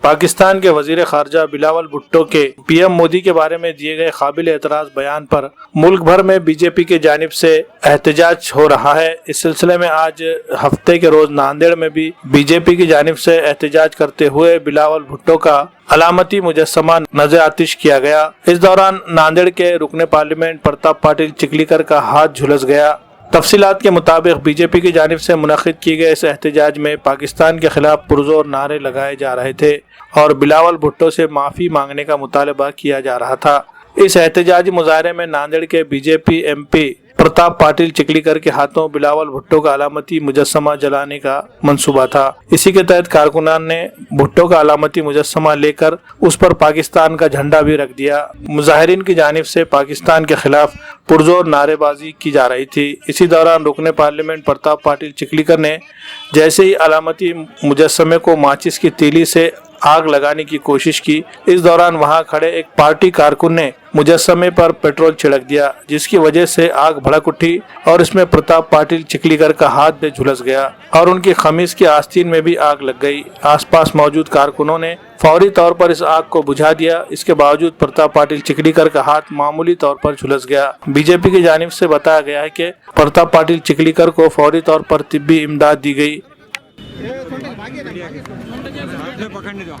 پاکستان کے وزیر خارجہ بلاول بھٹو کے پی ایم مودی کے بارے میں دیے گئے قابل اعتراض بیان پر ملک بھر میں بی جے پی کی جانب سے احتجاج ہو رہا ہے۔ اس سلسلے میں آج ہفتے کے روز ناندیڑ میں بھی بی جے پی کی جانب سے احتجاج کرتے ہوئے بلاول بھٹو کا علامتی مجسمہ نظر آتش کیا گیا۔ اس دوران ناندیڑ کے رکن پارلیمنٹ پرتاپ پاٹل چکلیکر کا ہاتھ جھلس گیا۔ تفصیلات کے مطابق بی جے پی کی جانب سے منعقد کی گئے اس احتجاج میں پاکستان کے خلاف پرزور نعرے لگائے جا رہے تھے اور بلاول بھٹو سے معافی مانگنے کا مطالبہ کیا جا رہا تھا۔ اس احتجاجی مظاہرے میں ناندیڑ کے B J P M P Pratap Patil Chikhalikar کے ہاتھوں بلاول بھٹو کا علامتی مجسمہ جلانے کا منصوبہ تھا۔ اسی کے تحت کارکنان نے بھٹو کا علامتی مجسمہ لے کر اس پر پاکستان کا جھنڈا بھی رکھ دیا۔ مظاہرین کی جانب سے پاکستان کے خلاف پرزور نعرے بازی کی جا رہی تھی۔ اسی دوران رکن پارلیمنٹ پرتاپ پاٹل چکلیکر نے جیسے ہی علامتی مجسمے کو ماچس کی تیلی سے آگ لگانے کی کوشش کی، اس دوران وہاں کھڑے ایک پارٹی کارکن نے مجسمے پر پیٹرول چھڑک دیا، جس کی وجہ سے آگ بھڑک اٹھی اور اس میں پرتاپ پاٹل چکلیکر کا ہاتھ بھی جھلس گیا اور ان کی قمیض کی آستین میں بھی آگ لگ گئی۔ آس پاس موجود کارکنوں نے فوری طور پر اس آگ کو بجھا دیا۔ اس کے باوجود پرتاپ پاٹل چکلیکر کا ہاتھ معمولی طور پر جھلس گیا۔ بی جے پی کی جانب سے بتایا گیا ہے کہ پرتاپ پاٹل چکلیکر کو فوری طور پر طبی امداد دی گئی۔ پکڑنے دو